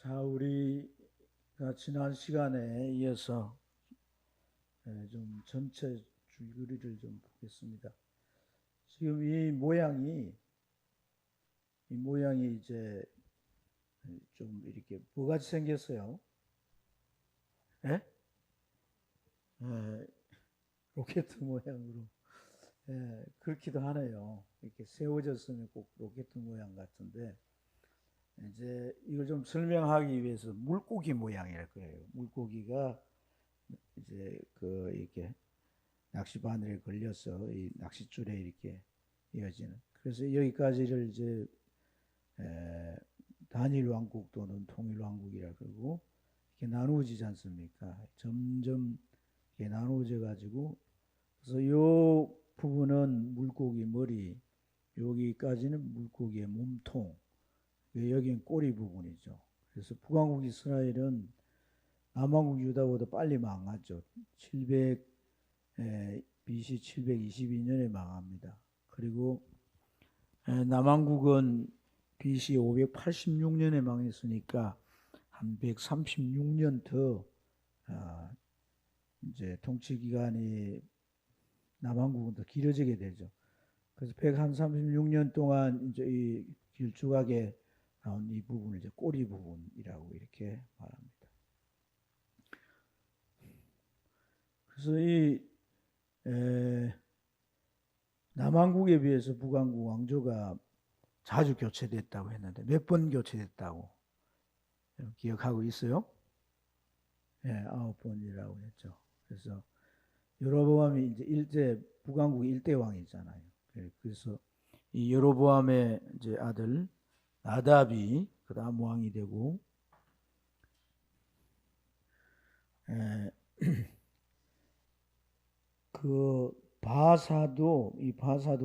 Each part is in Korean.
자, 우리가 지난 시간에 이어서 좀 전체 줄거리를 좀 보겠습니다. 지금 이 모양이 이제 좀 이렇게 뭐같이 생겼어요? 예? 예, 로켓 모양으로. 예, 그렇기도 하네요. 이렇게 세워졌으면 꼭 로켓 모양 같은데, 이제 이걸 좀 설명하기 위해서 물고기 모양이랄 거예요. 물고기가 이제 이렇게 낚시 바늘에 걸려서 이 낚싯줄에 이렇게 이어지는. 그래서 여기까지를 이제 단일 왕국 또는 통일 왕국이라 그러고 이렇게 나누어지지 않습니까? 점점 이렇게 나누어져 가지고, 그래서 요 부분은 물고기 머리, 여기까지는 물고기의 몸통, 여기는 꼬리 부분이죠. 그래서 북왕국 이스라엘은 남왕국 유다보다 빨리 망하죠. 700 BC 722년에 망합니다. 그리고 남왕국은 BC 586년에 망했으니까 한 136년 더 이제 통치 기간이 남왕국은 더 길어지게 되죠. 그래서 136년 동안 이제 이 길쭉하게 나온 이 부분을 이제 꼬리 부분이라고 이렇게 말합니다. 그래서 이 남왕국에 비해서 북왕국 왕조가 자주 교체됐다고 했는데 몇 번 교체됐다고 기억하고 있어요? 네, 9번이라고 했죠. 그래서 여로보암이 이제 북왕국 일대 왕이잖아요. 그래서 이 여로보암의 이제 아들 나답이 그다음 왕이 되고, 이 바사도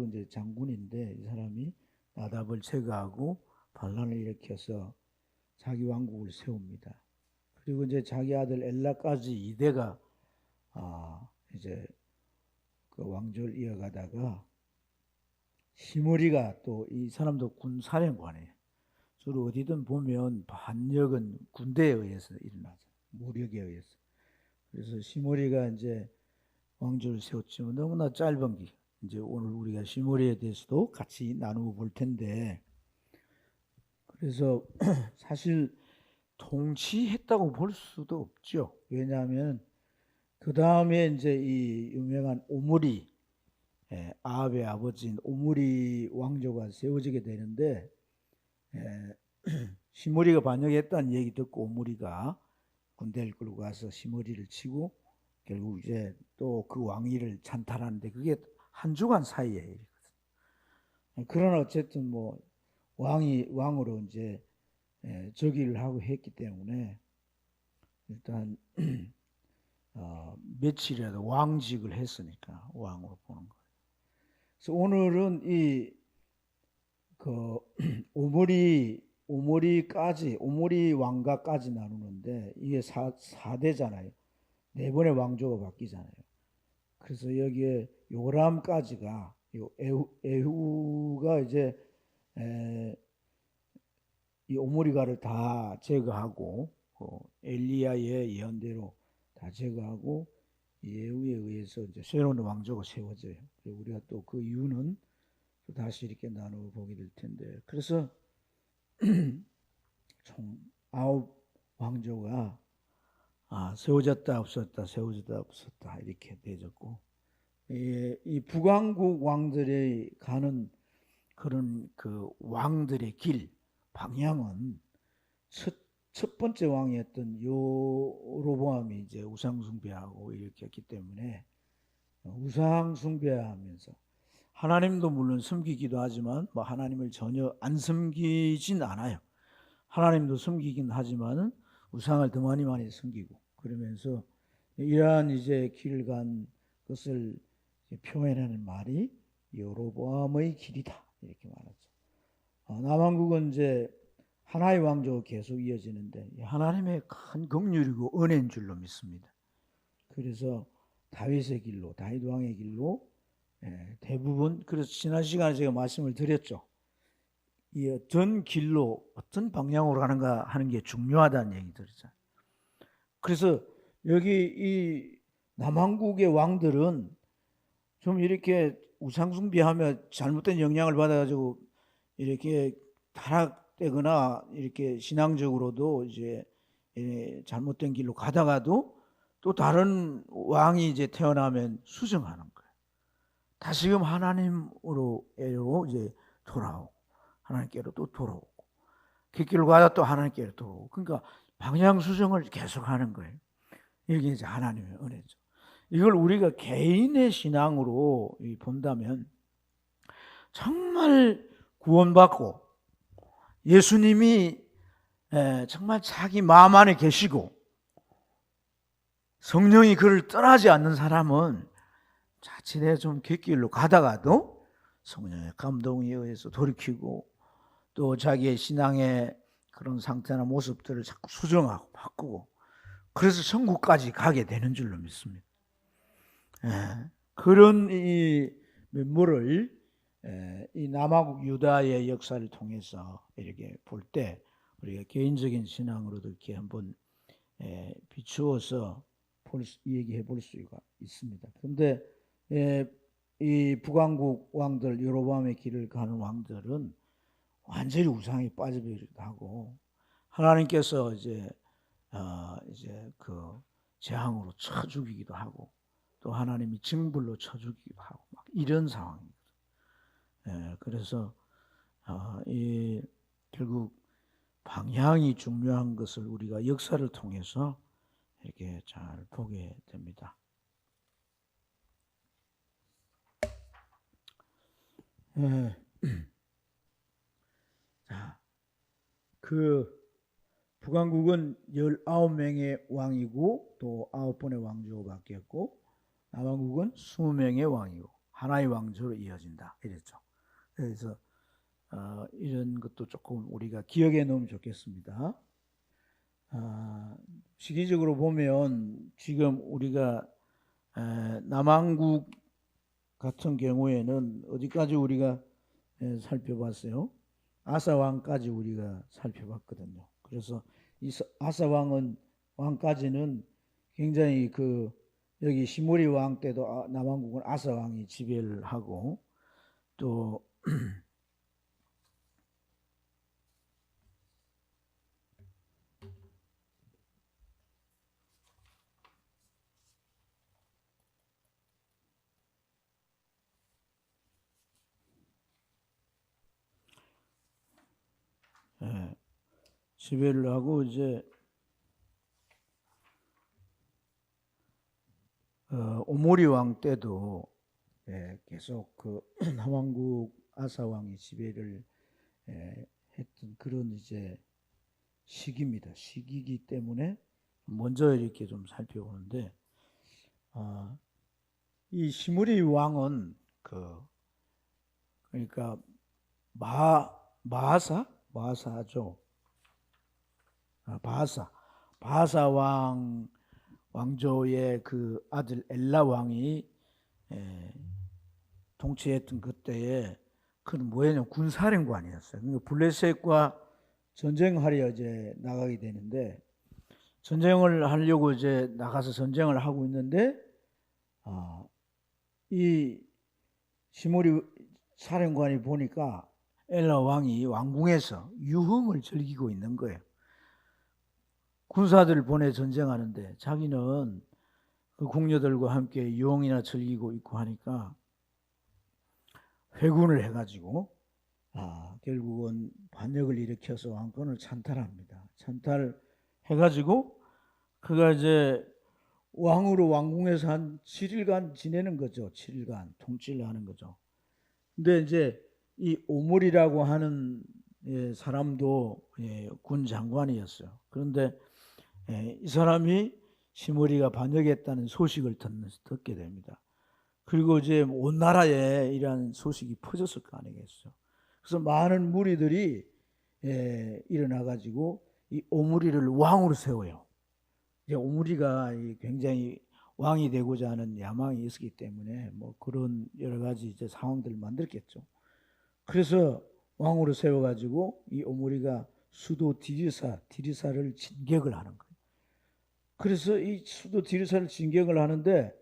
이제 장군인데, 이 사람이 나답을 제거하고 반란을 일으켜서 자기 왕국을 세웁니다. 그리고 이제 자기 아들 엘라까지 이대가 이제 그 왕조를 이어가다가 시므리가, 또 이 사람도 군사령관이에요. 주로 어디든 보면 반역은 군대에 의해서 일어나죠. 무력에 의해서. 그래서 시므리가 이제 왕조를 세웠지만 너무나 짧은 기. 이제 오늘 우리가 시므리에 대해서도 같이 나누어 볼 텐데, 그래서 사실 통치했다고 볼 수도 없죠. 왜냐하면 그 다음에 이제 이 유명한 오므리, 아합의 아버지인 오므리 왕조가 세워지게 되는데, 시므리가 반역했다는 얘기 듣고 오므리가 군대를 끌고 가서 시므리를 치고 결국 이제 또 그 왕위를 찬탈하는데 그게 한 주간 사이에. 그러나 어쨌든 뭐 왕으로 이제 즉위를 하고 했기 때문에 일단 며칠이라도 왕직을 했으니까 왕으로 보는 거예요. 그래서 오늘은 오므리 왕가까지 나누는데 이게 4대잖아요. 4번의 왕조가 바뀌잖아요. 그래서 여기에 요람까지가, 에후가 이제 이 오므리가를 다 제거하고, 엘리야의 예언대로 다 제거하고 예후에 의해서 이제 새로운 왕조가 세워져요. 우리가 또 그 이유는 또 다시 이렇게 나누어 보게 될 텐데, 그래서 총 9왕조가 세워졌다 없었다, 세워졌다 없었다 이렇게 되졌고, 이 북왕국 왕들이 가는 그런 그 왕들의 길 방향은 첫 번째 왕이었던 여로보암이 이제 우상 숭배하고 이렇게 했기 때문에 우상 숭배하면서 하나님도 물론 섬기기도 하지만 뭐 하나님을 전혀 안 섬기진 않아요. 하나님도 섬기긴 하지만 우상을 더 많이 섬기고, 그러면서 이러한 이제 길을 간 것을 표현하는 말이 여로보암의 길이다 이렇게 말하죠. 남왕국은 이제 하나의 왕조가 계속 이어지는데 하나님의 큰 긍휼이고 은혜인 줄로 믿습니다. 그래서 다윗의 길로, 다윗 왕의 길로 대부분, 그래서 지난 시간에 제가 말씀을 드렸죠. 이 어떤 길로 어떤 방향으로 가는가 하는 게 중요하다는 얘기들이죠. 그래서 여기 이 남한국의 왕들은 좀 이렇게 우상숭배하며 잘못된 영향을 받아가지고 이렇게 타락되거나 이렇게 신앙적으로도 이제 잘못된 길로 가다가도 또 다른 왕이 이제 태어나면 수정하는 거예요. 다시금 하나님으로 이제 돌아오고 하나님께로 또 돌아오고 길 가다 또 하나님께로 돌아오고, 그러니까 방향 수정을 계속하는 거예요. 이게 이제 하나님의 은혜죠. 이걸 우리가 개인의 신앙으로 본다면 정말 구원받고 예수님이 정말 자기 마음 안에 계시고 성령이 그를 떠나지 않는 사람은 자칫에 좀 객길로 가다가도 성령의 감동에 의해서 돌이키고 또 자기의 신앙의 그런 상태나 모습들을 자꾸 수정하고 바꾸고 그래서 천국까지 가게 되는 줄로 믿습니다. 그런 이 면모를 이 남아국 유다의 역사를 통해서 이렇게 볼 때 우리가 개인적인 신앙으로도 이렇게 한번 비추어서 얘기해 볼 수가 있습니다. 그런데 이 북왕국 왕들, 여로보암의 길을 가는 왕들은 완전히 우상에 빠져버리기도 하고 하나님께서 이제 그 재앙으로 쳐 죽이기도 하고 또 하나님이 징벌로 쳐 죽이기도 하고 막 이런 상황입니다. 그래서 이 결국 방향이 중요한 것을 우리가 역사를 통해서 이렇게 잘 보게 됩니다. 자, 그 북왕국은 19명의 왕이고 또 9번의 왕조가 바뀌었고 남왕국은 20명의 왕이고 하나의 왕조로 이어진다 이랬죠. 그래서 이런 것도 조금 우리가 기억해 놓으면 좋겠습니다. 시기적으로 보면 지금 우리가 남왕국 같은 경우에는 어디까지 우리가 살펴봤어요? 아사 왕까지 우리가 살펴봤거든요. 그래서 이 아사 왕까지는 굉장히 여기 시므리 왕 때도 남왕국은 아사 왕이 지배를 하고 또 지배를 하고 이제 오므리 왕 때도 계속 남왕국 아사 왕이 지배를 했던 그런 이제 시기입니다. 시기이기 때문에 먼저 이렇게 좀 살펴보는데 이 시므리 왕은 그러니까 마하사죠. 바하사 왕조의 그 아들 엘라 왕이 통치했던 그때에 그는 뭐냐면 군사령관이었어요. 그러니까 블레셋과 전쟁하려 이제 나가게 되는데 전쟁을 하려고 이제 나가서 전쟁을 하고 있는데 이 시므리 사령관이 보니까 엘라 왕이 왕궁에서 유흥을 즐기고 있는 거예요. 군사들을 보내 전쟁하는데 자기는 그 궁녀들과 함께 유흥이나 즐기고 있고 하니까 회군을 해가지고 결국은 반역을 일으켜서 왕권을 찬탈합니다. 찬탈해가지고 그가 이제 왕으로 왕궁에서 한 7일간 지내는 거죠. 7일간 통치를 하는 거죠. 근데 이제 이 오므리라고 하는 사람도 군 장관이었어요. 그런데 이 사람이 시므리가 반역했다는 소식을 듣게 됩니다. 그리고 이제 온 나라에 이러한 소식이 퍼졌을 거 아니겠어요. 그래서 많은 무리들이 일어나가지고 이 오므리를 왕으로 세워요. 이제 오므리가 굉장히 왕이 되고자 하는 야망이 있었기 때문에 뭐 그런 여러 가지 이제 상황들을 만들겠죠. 그래서 왕으로 세워가지고 이 오므리가 수도 디르사를 진격을 하는 거예요. 그래서 이 수도 디르사를 진격을 하는데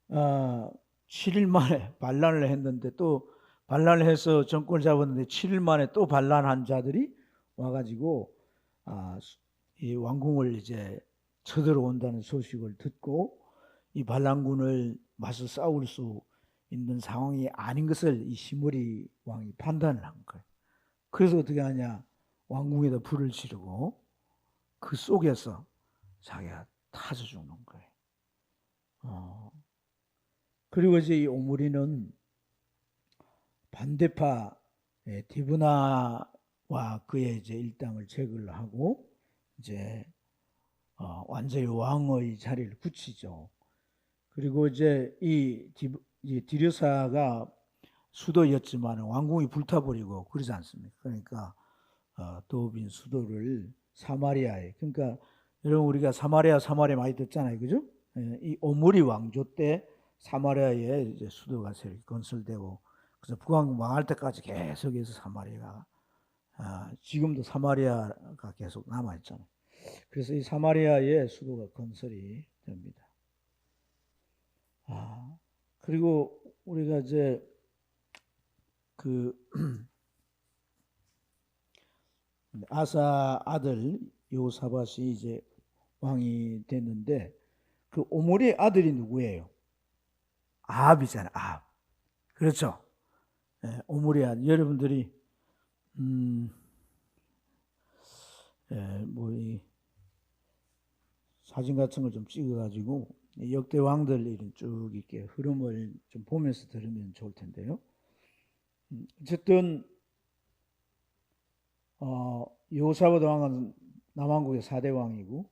7일 만에 반란을 했는데, 또 반란을 해서 정권을 잡았는데 7일 만에 또 반란한 자들이 와가지고 이 왕궁을 이제 쳐들어온다는 소식을 듣고 이 반란군을 맞서 싸울 수 있는 상황이 아닌 것을 이 시므리 왕이 판단을 한 거예요. 그래서 어떻게 하냐, 왕궁에다 불을 지르고 그 속에서 자기가 타져 죽는 거예요. 그리고 이제 이 오므리는 반대파 디브나와 그의 이제 일당을 제거를 하고 이제 완전히 왕의 자리를 굳히죠. 그리고 이제 이 디르사가 수도였지만 왕궁이 불타버리고 그러지 않습니까? 그러니까 도읍인 수도를 사마리아에, 그러니까 여러분 우리가 사마리아 많이 듣잖아요, 그죠? 이 오므리 왕조 때 사마리아에 이제 수도가 새로 건설되고, 그래서 북왕국 망할 때까지 계속해서 사마리아가 지금도 사마리아가 계속 남아 있잖아요. 그래서 이 사마리아에 수도가 건설이 됩니다. 그리고 우리가 이제 그 아사 아들 여호사밧이 이제 왕이 됐는데, 그 오므리의 아들이 누구예요? 아합이잖아요. 아합. 그렇죠. 오므리의 아들. 여러분들이 뭐 이 사진 같은 걸 좀 찍어가지고 역대 왕들 이런 쭉 이렇게 흐름을 좀 보면서 들으면 좋을 텐데요. 어쨌든 여호사밧 왕은 남왕국의 4대 왕이고,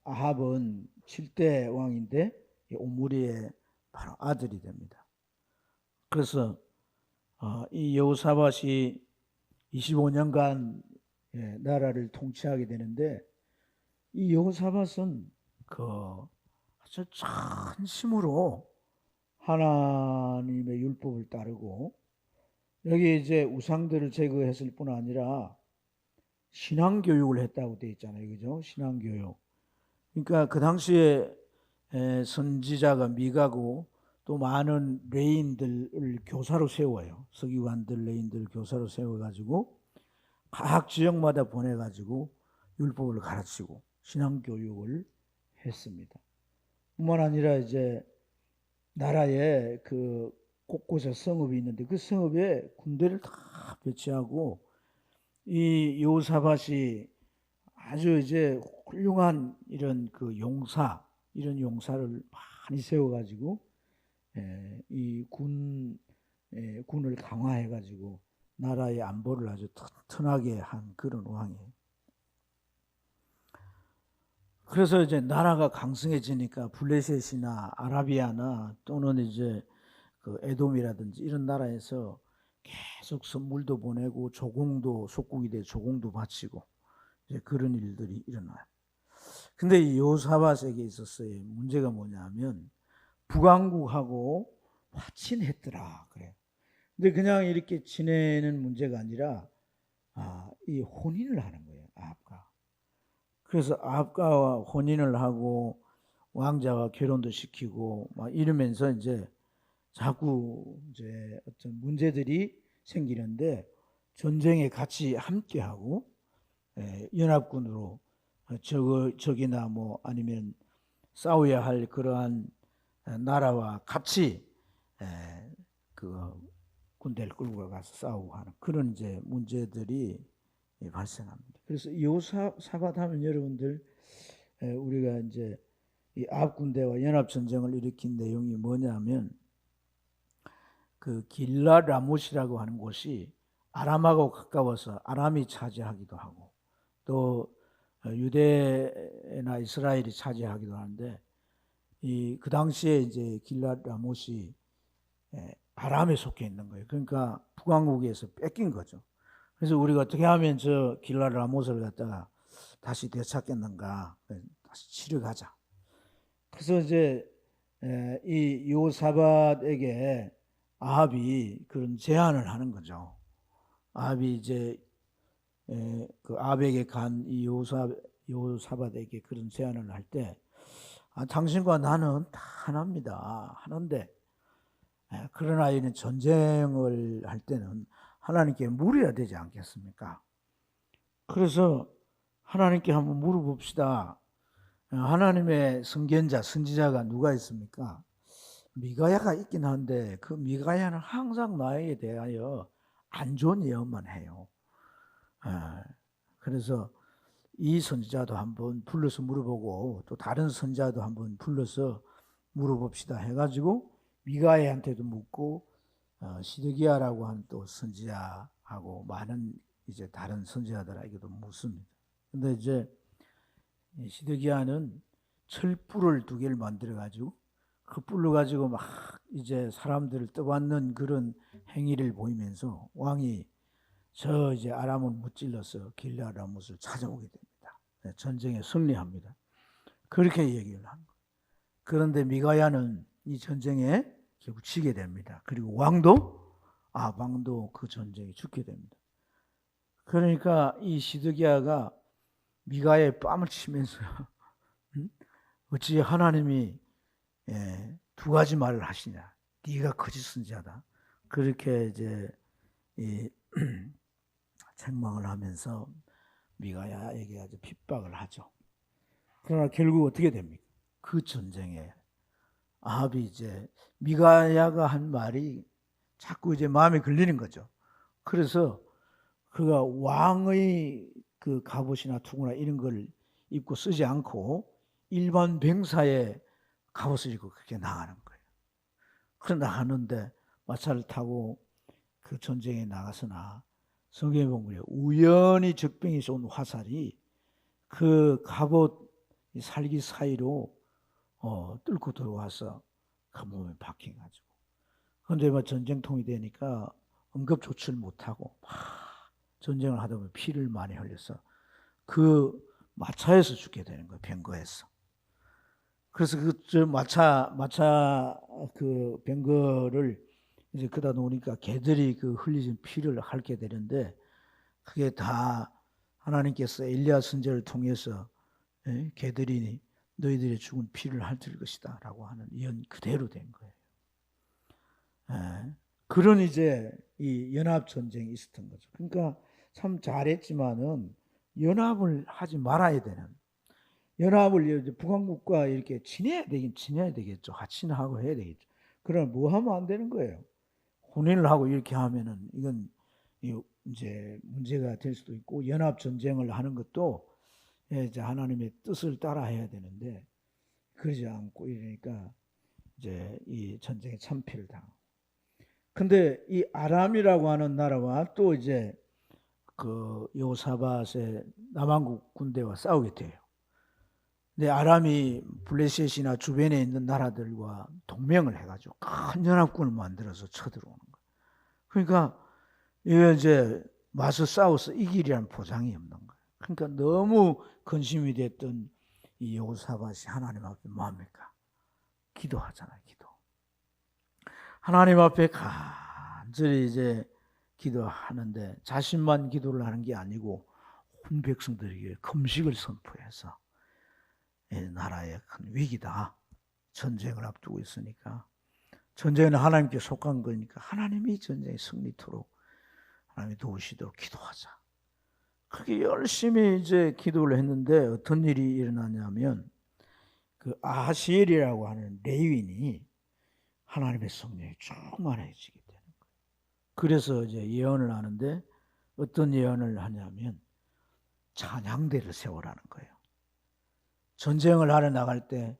아합은 7대 왕인데 오므리의 바로 아들이 됩니다. 그래서 이 여호사밧이 25년간 나라를 통치하게 되는데, 이 여호사밧은 아주 전심으로 하나님의 율법을 따르고, 여기 이제 우상들을 제거했을 뿐 아니라 신앙교육을 했다고 되어 있잖아요, 그죠? 신앙교육. 그러니까 그 당시에 선지자가 미가고 또 많은 레인들을 교사로 세워요. 서기관들, 레인들 교사로 세워가지고 각 지역마다 보내가지고 율법을 가르치고 신앙교육을 했습니다. 뿐만 아니라 이제 나라에 그 곳곳에 성읍이 있는데 그 성읍에 군대를 다 배치하고, 이 여호사밧이 아주 이제 훌륭한 이런 그 이런 용사를 많이 세워가지고 이 군을 강화해가지고 나라의 안보를 아주 튼튼하게 한 그런 왕이에요. 그래서 이제 나라가 강성해지니까 블레셋이나 아라비아나 또는 이제 그 에돔이라든지 이런 나라에서 계속 선물도 보내고 조공도, 속국이 돼 조공도 바치고 이제 그런 일들이 일어나요. 근데 이 여호사밧에게 있었어요. 문제가 뭐냐면 북왕국하고 화친했더라 그래. 근데 그냥 이렇게 지내는 문제가 아니라 이 혼인을 하는 거예요, 아합과. 그래서 아합과 혼인을 하고 왕자와 결혼도 시키고 막 이러면서 이제 자꾸 이제 어떤 문제들이 생기는데, 전쟁에 같이 함께하고 연합군으로 적이나 뭐 아니면 싸워야 할 그러한 나라와 같이 그 군대를 끌고 가서 싸우고 하는 그런 이제 문제들이 발생합니다. 그래서 여호사밧 하면 여러분들 우리가 이제 이 아합 군대와 연합 전쟁을 일으킨 내용이 뭐냐면, 그 길랏 라못이라고 하는 곳이 아람하고 가까워서 아람이 차지하기도 하고 또 유대나 이스라엘이 차지하기도 하는데, 그 당시에 이제 길랏 라못이 아람에 속해 있는 거예요. 그러니까 북왕국에서 뺏긴 거죠. 그래서 우리가 어떻게 하면 저 길랏 라못을 갖다가 다시 되찾겠는가, 다시 치러 가자. 그래서 이제 이 여호사밧에게 아합이 그런 제안을 하는 거죠. 아합이 이제 그 아합에게 간 이 여호사밧에게 그런 제안을 할 때, 당신과 나는 다 하나입니다. 하나인데, 그러나 이는 전쟁을 할 때는 하나님께 물어야 되지 않겠습니까? 그래서 하나님께 한번 물어봅시다. 하나님의 선견자, 선지자가 누가 있습니까? 미가야가 있긴 한데 그 미가야는 항상 나에게 대하여 안 좋은 예언만 해요. 그래서 이 선지자도 한번 불러서 물어보고 또 다른 선지자도 한번 불러서 물어봅시다 해가지고 미가야한테도 묻고 시드기야라고 하는 또 선지자하고 많은 이제 다른 선지자들에게도 묻습니다. 근데 이제 시드기야는 철불을 2개를 만들어 가지고 그 뿔로 가지고 막 이제 사람들을 떠받는 그런 행위를 보이면서 왕이 저 이제 아람을 무찔러서 길르앗 라못을 찾아오게 됩니다. 전쟁에 승리합니다. 그렇게 얘기를 한 거예요. 그런데 미가야는 이 전쟁에 결국 지게 됩니다. 그리고 왕도 그 전쟁에 죽게 됩니다. 그러니까 이 시드기야가 미가야의 뺨을 치면서 어찌 하나님이 2가지 말을 하시냐? 네가 거짓 선지자다. 그렇게 이제 책망을 하면서 미가야에게 아주 핍박을 하죠. 그러나 결국 어떻게 됩니까? 그 전쟁에 아합이 이제 미가야가 한 말이 자꾸 이제 마음에 걸리는 거죠. 그래서 그가 왕의 그 갑옷이나 투구나 이런 걸 입고 쓰지 않고 일반 병사의 갑옷을 입고 그렇게 나가는 거예요. 그래 나가는데 마차를 타고 그 전쟁에 나가서나 성경에 보면 우연히 적병에서 온 화살이 그 갑옷 살기 사이로 뚫고 들어와서 그 몸에 박혀가지고, 그런데 뭐 전쟁통이 되니까 응급 조치를 못하고 막 전쟁을 하다 보면 피를 많이 흘려서 그 마차에서 죽게 되는 거예요. 병거에서. 그래서 그 마차 그 병거를 이제 그다 놓으니까 개들이 그 흘리신 피를 핥게 되는데, 그게 다 하나님께서 엘리야 선지자를 통해서 개들이 너희들의 죽은 피를 핥을 것이다 라고 하는 예언 그대로 된 거예요. 그런 이제 이 연합 전쟁이 있었던 거죠. 그러니까 참 잘했지만은 연합을 하지 말아야 되는, 연합을 이제 북한국과 이렇게 지내야 되겠죠. 하친하고 해야 되겠죠. 그러나 뭐 하면 안 되는 거예요. 혼인을 하고 이렇게 하면은 이건 이제 문제가 될 수도 있고, 연합 전쟁을 하는 것도 이제 하나님의 뜻을 따라 해야 되는데 그러지 않고 이러니까 이제 이 전쟁에 참패를 당하고. 근데 이 아람이라고 하는 나라와 또 이제 그 여호사밧의 남한국 군대와 싸우게 돼요. 근데 아람이 블레셋이나 주변에 있는 나라들과 동맹을 해가지고 큰 연합군을 만들어서 쳐들어오는 거예요. 그러니까 이게 이제 맞서 싸워서 이기리라는 보장이 없는 거예요. 그러니까 너무 근심이 됐던 이 여호사밧이 하나님 앞에 뭡니까? 기도하잖아요. 기도. 하나님 앞에 간절히 이제 기도하는데 자신만 기도를 하는 게 아니고 온 백성들에게 금식을 선포해서 나라의 큰 위기다. 전쟁을 앞두고 있으니까. 전쟁은 하나님께 속한 거니까 하나님이 전쟁에 승리토록 하나님이 도우시도록 기도하자. 그렇게 열심히 이제 기도를 했는데 어떤 일이 일어나냐면 그 아하시엘이라고 하는 레위인이 하나님의 성령에 충만해지게 되는 거예요. 그래서 이제 예언을 하는데 어떤 예언을 하냐면 찬양대를 세우라는 거예요. 전쟁을 하러 나갈 때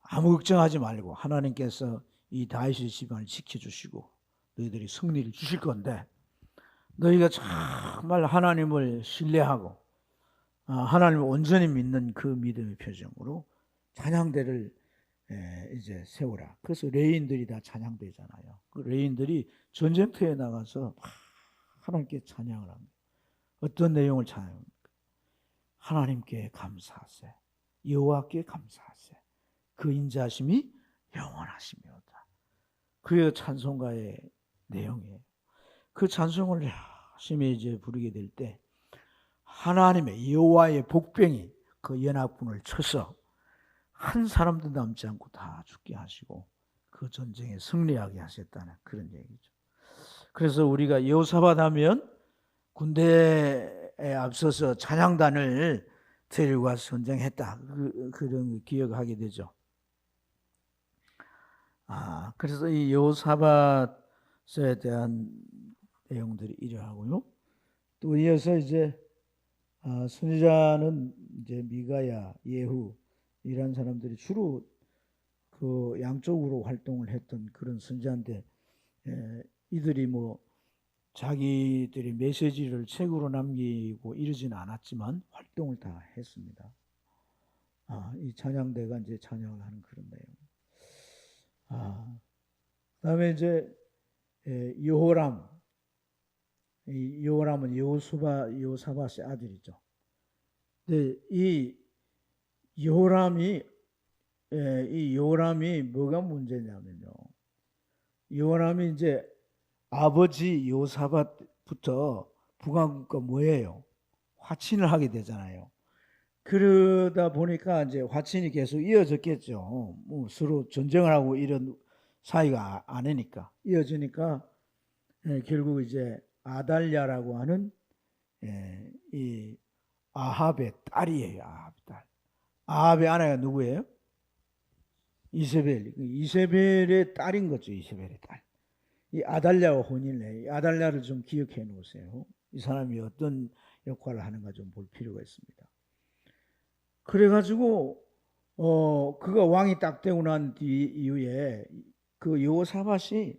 아무 걱정하지 말고 하나님께서 이 다윗의 집안을 지켜주시고 너희들이 승리를 주실 건데, 너희가 정말 하나님을 신뢰하고 하나님을 온전히 믿는 그 믿음의 표정으로 찬양대를 이제 세우라. 그래서 레인들이 다 찬양대잖아요. 그 레인들이 전쟁터에 나가서 하나님께 찬양을 합니다. 어떤 내용을 찬양합니까? 하나님께 감사하세, 여호와께 감사하세, 그 인자하심이 영원하시며다. 그의 찬송가의 내용이에요. 그 찬송을 심히 이제 부르게 될 때 하나님의 여호와의 복병이 그 연합군을 쳐서 한 사람도 남지 않고 다 죽게 하시고 그 전쟁에 승리하게 하셨다는 그런 얘기죠. 그래서 우리가 여호사밧 하면 군대에 앞서서 찬양단을 데리고 와서 전쟁했다. 그런 기억하게 되죠. 그래서 이 여호사밧에 대한 내용들이 이러하고요. 또 이어서 이제 선지자는 이제 미가야, 예후 이런 사람들이 주로 그 양쪽으로 활동을 했던 그런 선지자인데 이들이 뭐 자기들의 메시지를 책으로 남기고 이러지는 않았지만 활동을 다 했습니다. 이 찬양대가 이제 찬양을 하는 그런 내용. 그다음에 이제 여호람, 이 여호람은 여호사밧의 아들이죠. 근데 이 여호람이 뭐가 문제냐면요. 여호람이 이제 아버지 여호사밧부터 북왕국과 뭐예요? 화친을 하게 되잖아요. 그러다 보니까 이제 화친이 계속 이어졌겠죠. 뭐 서로 전쟁을 하고 이런 사이가 아니니까 이어지니까 결국 이제 아달랴라고 하는 이 아합의 딸이에요. 아합의 딸. 아합의 아내가 누구예요? 이세벨. 이세벨의 딸인 거죠. 이세벨의 딸. 이 아달랴와 혼인을 해요. 이 아달랴를 좀 기억해 놓으세요. 이 사람이 어떤 역할을 하는가 좀 볼 필요가 있습니다. 그래가지고 그가 왕이 딱 되고 난 이후에 그 여호사밧이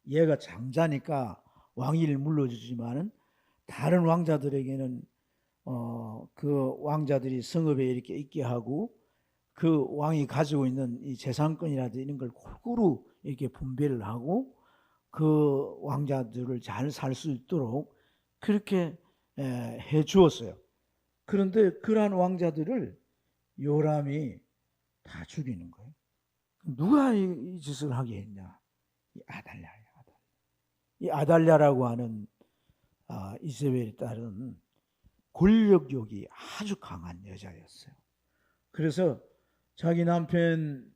얘가 장자니까 왕위를 물려주지만은 다른 왕자들에게는 그 왕자들이 성읍에 이렇게 있게 하고 그 왕이 가지고 있는 이 재산권이라든지 이런 걸 골고루 이렇게 분배를 하고 그 왕자들을 잘 살 수 있도록 그렇게 해 주었어요. 그런데 그러한 왕자들을 요람이 다 죽이는 거예요. 누가 이 짓을 하게 했냐? 이 아달랴예요. 이 아달랴라고 하는 이세벨의 딸은 권력욕이 아주 강한 여자였어요. 그래서 자기 남편을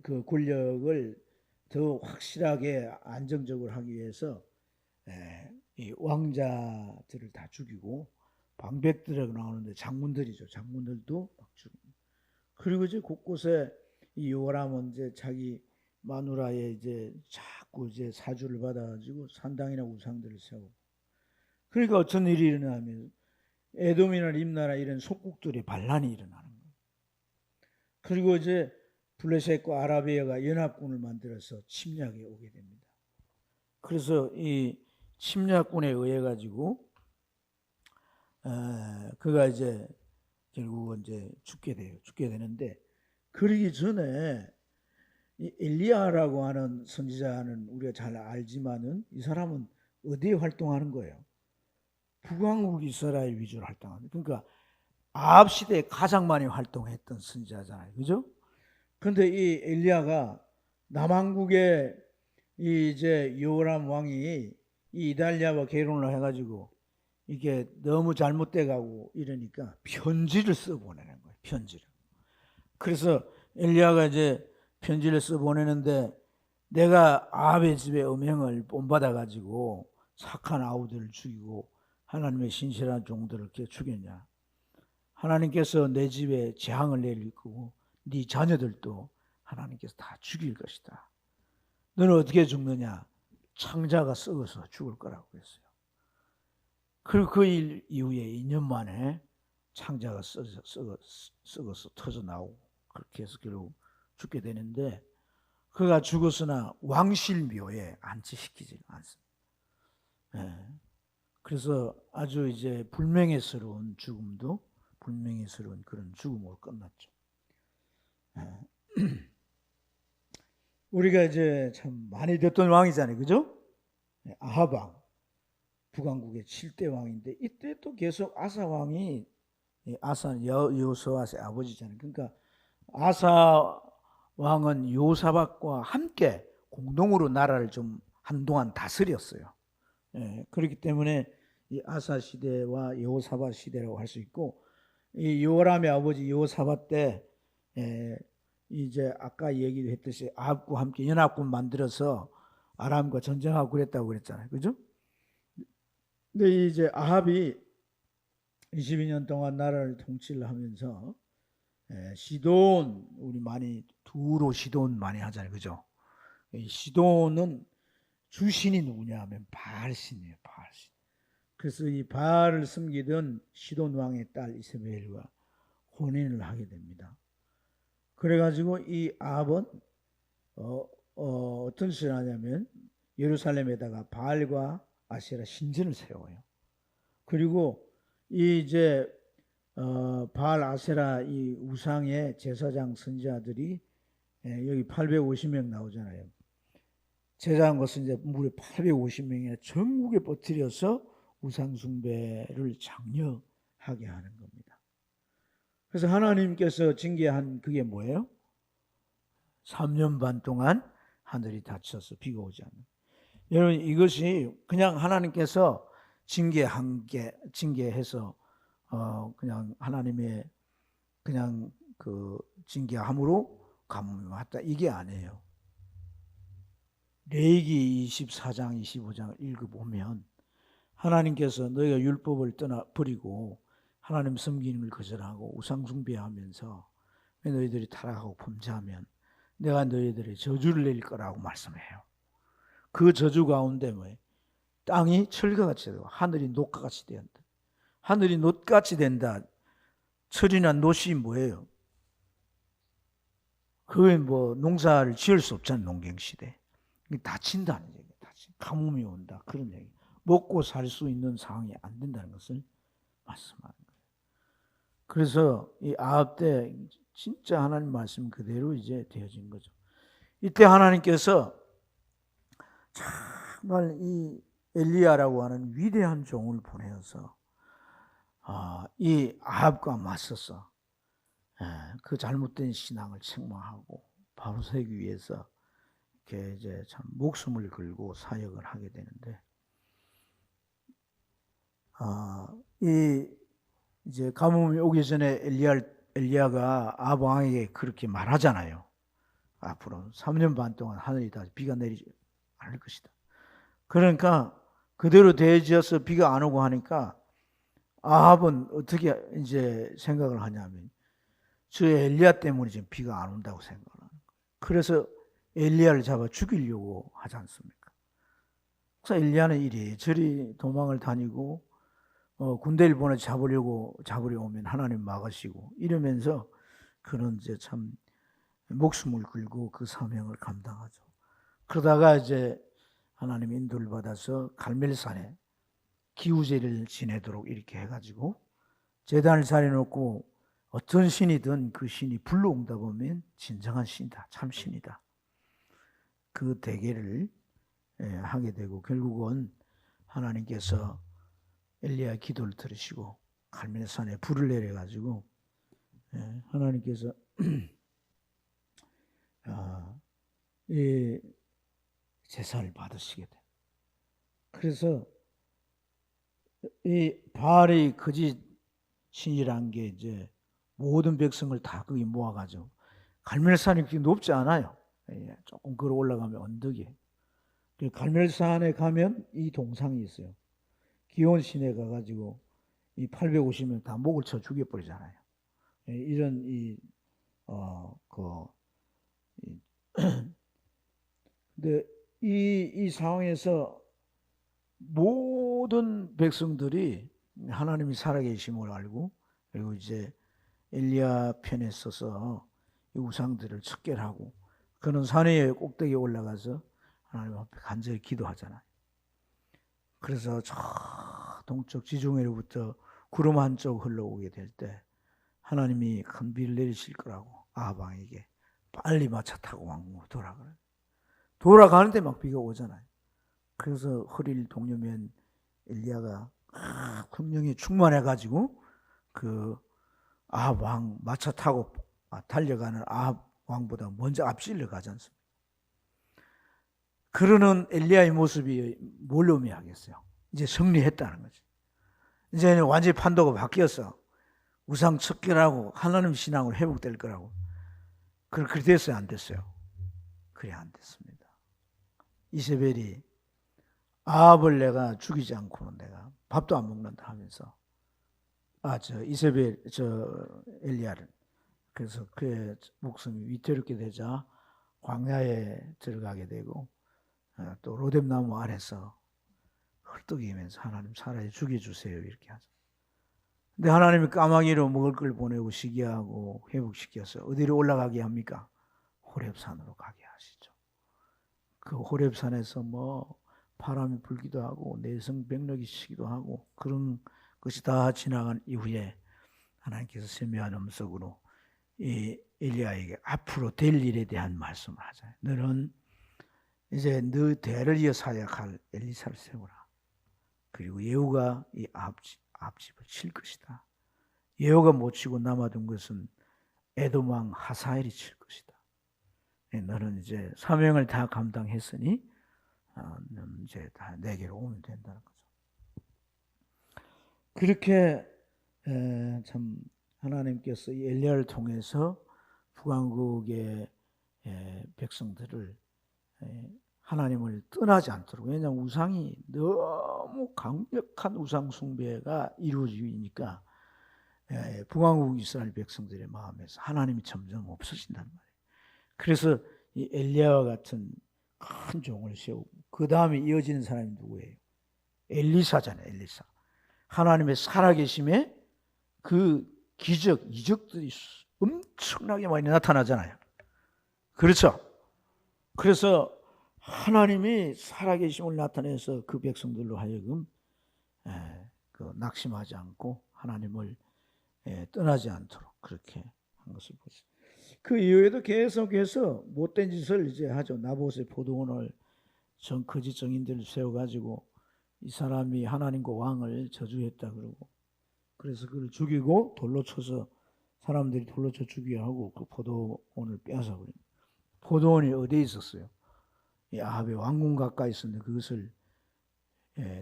그 권력을 더 확실하게 안정적으로 하기 위해서 이 왕자들을 다 죽이고 방백들하고 나오는데 장군들이죠. 장군들도 막 죽입니다. 그리고 이제 곳곳에 이 요람은 이제 자기 마누라의 이제 자꾸 이제 사주를 받아가지고 산당이나 우상들을 세우고 그러니까 어떤 일이 일어나면 에돔이나 림나라 이런 속국들의 반란이 일어나는 거예요. 그리고 이제 블레셋과 아라비아가 연합군을 만들어서 침략에 오게 됩니다. 그래서 이 침략군에 의해 가지고 그가 이제 결국은 이제 죽게 돼요. 죽게 되는데 그러기 전에 이 엘리야라고 하는 선지자는 우리가 잘 알지만은 이 사람은 어디에 활동하는 거예요? 북왕국 이스라엘 위주로 활동합니다. 그러니까 아합 시대에 가장 많이 활동했던 선지자잖아요, 그죠? 그런데 이 엘리야가 남왕국에 이제 요람 왕이 이 이달랴와 결혼을 해가지고 이게 너무 잘못돼가고 이러니까 편지를 써 보내는 거예요. 편지를. 그래서 엘리야가 이제 편지를 써 보내는데 내가 아합의 집에 음행을 본받아가지고 착한 아우들을 죽이고 하나님의 신실한 종들을 이렇게 죽였냐? 하나님께서 내 집에 재앙을 내릴 거고 네 자녀들도 하나님께서 다 죽일 것이다. 너는 어떻게 죽느냐? 창자가 썩어서 죽을 거라고 했어요. 그리고 그 일 이후에 2년 만에 창자가 썩어서 터져 나오고 그렇게 해서 결국 죽게 되는데 그가 죽었으나 왕실묘에 안치시키지 않습니다. 그래서 아주 이제 불명예스러운 죽음도 불명예스러운 그런 죽음으로 끝났죠. 우리가 이제 참 많이 듣던 왕이잖아요, 그죠? 아합 왕, 북왕국의 7대 왕인데 이때 또 계속 아사 왕이 아사는 여호사밧의 아버지잖아요. 그러니까 아사 왕은 여호사밧과 함께 공동으로 나라를 좀 한동안 다스렸어요. 그렇기 때문에 이 아사 시대와 여호사밧 시대라고 할 수 있고, 이 요람의 아버지 여호사밧 때 이제 아까 얘기도 했듯이 아합과 함께 연합군 만들어서 아람과 전쟁하고 그랬다고 그랬잖아요. 그죠? 근데 이제 아합이 22년 동안 나라를 통치를 하면서 시돈, 우리 많이 두로 시돈 많이 하잖아요. 그죠? 이 시돈은 주신이 누구냐 하면 바알신이에요. 바알신. 그래서 이 바알을 섬기던 시돈 왕의 딸 이세벨과 혼인을 하게 됩니다. 그래가지고 이 아합은 어떤 짓을 하냐면 예루살렘에다가 바알과 아세라 신전을 세워요. 그리고 이 이제 바알 아세라 이 우상의 제사장 선지자들이 여기 850명 나오잖아요. 제사장 것은 이제 무려 850명이 전국에 퍼뜨려서 우상 숭배를 장려하게 하는 겁니다. 그래서 하나님께서 징계한 그게 뭐예요? 3년 반 동안 하늘이 닫혀서 비가 오지 않는. 여러분, 이것이 그냥 하나님께서 징계해서 그냥 하나님의 그냥 그 징계함으로 가뭄이 왔다, 이게 아니에요. 레위기 24장 25장을 읽어보면 하나님께서 너희가 율법을 버리고 하나님 섬기는 걸 거절하고 우상 숭배하면서 너희들이 타락하고 범죄하면 내가 너희들의 저주를 내릴 거라고 말씀해요. 그 저주 가운데 뭐예요? 땅이 철과같이 되고 하늘이 녹과같이 된다. 하늘이 놋같이 된다. 철이나 놋이 뭐예요? 그게 뭐 농사를 지을 수 없잖아요. 농경시대. 다친다는 얘기예요. 가뭄이 온다. 그런 얘기. 먹고 살 수 있는 상황이 안 된다는 것을 말씀하는 거예요. 그래서 이 아합 때 진짜 하나님 말씀 그대로 이제 되어진 거죠. 이때 하나님께서 정말 이 엘리야라고 하는 위대한 종을 보내어서 이 아합과 맞서서 그 잘못된 신앙을 책망하고 바로 세기 위해서 이렇게 이제 참 목숨을 걸고 사역을 하게 되는데, 이 이제 가뭄이 오기 전에 엘리야가 아합 왕에게 그렇게 말하잖아요. 앞으로 3년 반 동안 하늘이 다 비가 내리지 않을 것이다. 그러니까 그대로 대지어서 비가 안 오고 하니까 아합은 어떻게 이제 생각을 하냐면 저 엘리야 때문에 지금 비가 안 온다고 생각을 하는 거예요. 그래서 엘리야를 잡아 죽이려고 하지 않습니까? 그래서 엘리야는 이리저리 도망을 다니고 군대를 보내 잡으려 오면 하나님 막으시고 이러면서 그런 이제 참 목숨을 걸고 그 사명을 감당하죠. 그러다가 이제 하나님 인도를 받아서 갈멜산에 기후제를 지내도록 이렇게 해가지고 제단을 차려놓고 어떤 신이든 그 신이 불러온다 보면 진정한 신이다, 참 신이다. 그 대계를 하게 되고 결국은 하나님께서 엘리야의 기도를 들으시고 갈멜산에 불을 내려가지고 하나님께서 이 제사를 받으시게 돼. 그래서 이 바알의 거짓 신이란 게 이제 모든 백성을 다 거기 모아가지고 갈멜산이 그렇게 높지 않아요. 조금 걸어 올라가면 언덕이에요. 갈멜산에 가면 이 동상이 있어요. 기온 시내 가가지고 이 850명 다 목을 쳐 죽여버리잖아요. 이런 근데 이 상황에서 모든 백성들이 하나님이 살아계심을 알고 그리고 이제 엘리야 편에 서서 이 우상들을 척결하고 그는 산의 꼭대기에 올라가서 하나님 앞에 간절히 기도하잖아요. 그래서 저 동쪽 지중해로부터 구름 한쪽 흘러오게 될 때 하나님이 큰 비를 내리실 거라고 아합 왕에게 빨리 마차 타고 왕궁으로 돌아가요. 돌아가는데 막 비가 오잖아요. 그래서 허리를 동여맨 엘리야가 성령이 충만해가지고 그 아합 왕 마차 타고 달려가는 아합 왕보다 먼저 앞질러 가지 않습니까? 그러는 엘리야의 모습이 뭘 의미하겠어요? 이제 승리했다는 거죠. 이제는 완전히 판도가 바뀌었어. 우상 척결하고 하나님 신앙으로 회복될 거라고. 그렇게 됐어요? 안 됐어요? 그래, 안 됐습니다. 이세벨이 아합을 내가 죽이지 않고는 내가 밥도 안 먹는다 하면서 엘리야를, 그래서 그의 목숨이 위태롭게 되자 광야에 들어가게 되고 또 로뎀나무 아래서 헐떡이면서 하나님 차라리 죽여주세요 이렇게 하죠. 근데 하나님이 까마귀로 먹을 걸 보내고 시기하고 회복시켜서 어디로 올라가게 합니까? 호렙산으로 가게 하시죠. 그 호렙산에서 뭐 바람이 불기도 하고 내성병력이 치기도 하고 그런 것이 다 지나간 이후에 하나님께서 세미한 음성으로 이 엘리야에게 앞으로 될 일에 대한 말씀을 하잖아요. 너는 이제 너 대를 이어 사역할 엘리사를 세우라. 그리고 예후가 이 앞집을 칠 것이다. 예후가 못 치고 남아둔 것은 에돔 왕 하사엘이 칠 것이다. 너는 이제 사명을 다 감당했으니 너는 이제 다 내게로 오면 된다는 거죠. 그렇게 참 하나님께서 이 엘리야를 통해서 북왕국의 백성들을 하나님을 떠나지 않도록, 왜냐하면 우상이 너무 강력한 우상 숭배가 이루어지니까 북왕국 이스라엘 백성들의 마음에서 하나님이 점점 없어진단 말이에요. 그래서 이 엘리야와 같은 큰 종을 세우고 그 다음에 이어지는 사람이 누구예요? 엘리사잖아요. 엘리사. 하나님의 살아계심에 그 기적, 이적들이 엄청나게 많이 나타나잖아요. 그렇죠? 그래서 하나님이 살아계심을 나타내서 그 백성들로 하여금 낙심하지 않고 하나님을 떠나지 않도록 그렇게 한 것을 보죠. 그 이후에도 계속해서 못된 짓을 이제 하죠. 나봇의 포도원을 거짓 정인들을 세워가지고 이 사람이 하나님과 왕을 저주했다 그러고, 그래서 그를 죽이고 돌로 쳐서 사람들이 돌로 쳐 죽이게 하고 그 포도원을 빼앗아 버립니다. 포도원이 어디에 있었어요? 이 아합의 왕궁 가까이 있었는데 그것을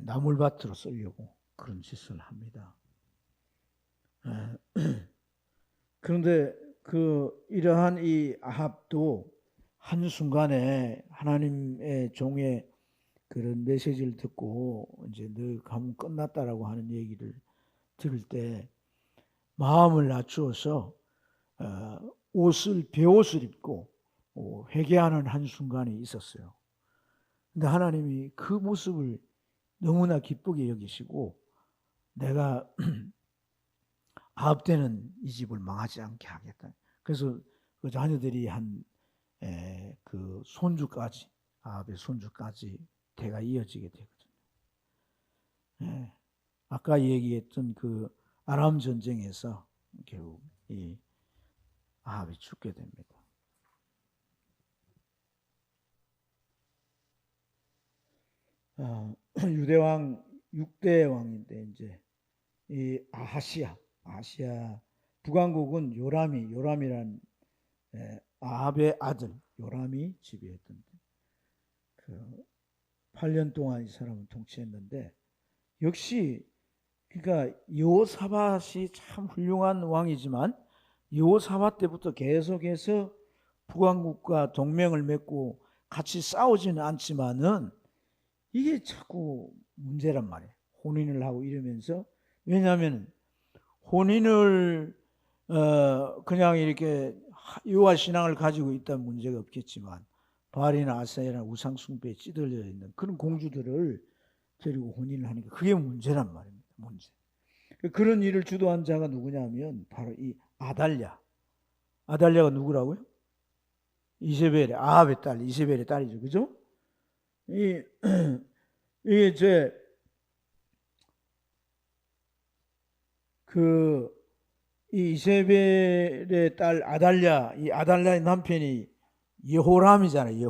나물밭으로 쓰려고 그런 짓을 합니다. 그런데 이러한 이 아합도 한순간에 하나님의 종의 그런 메시지를 듣고 이제 너 가면 끝났다라고 하는 얘기를 들을 때 마음을 낮추어서 베옷을 입고 회개하는 한순간이 있었어요. 근데 하나님이 그 모습을 너무나 기쁘게 여기시고 내가 아합 때는 이 집을 망하지 않게 하겠다. 그래서 그 자녀들이 그 손주까지, 아합의 손주까지 대가 이어지게 되거든요. 아까 얘기했던 그 아람 전쟁에서 결국 이 아합이 죽게 됩니다. 유대왕 6대 왕인데 이제 이 아하시아 북왕국은 요람이란 아합의 아들 요람이 지배했던 그 8년 동안 이 사람은 통치했는데, 역시 그러니까 여호사밧이 참 훌륭한 왕이지만 여호사밧 때부터 계속해서 북왕국과 동맹을 맺고 같이 싸우지는 않지만은 이게 자꾸 문제란 말이에요. 혼인을 하고 이러면서. 왜냐하면 혼인을 그냥 이렇게 유아 신앙을 가지고 있다면 문제가 없겠지만 바알이나 아세라나 우상 숭배에 찌들려 있는 그런 공주들을 데리고 혼인을 하니까 그게 문제란 말입니다. 문제. 그런 일을 주도한 자가 누구냐면 바로 이 아달랴가 누구라고요? 이세벨의 아합의 딸, 이세벨의 딸이죠. 그죠? 이게 이 이세벨의 딸 아달랴, 이 아달랴의 남편이 예호람이잖아요.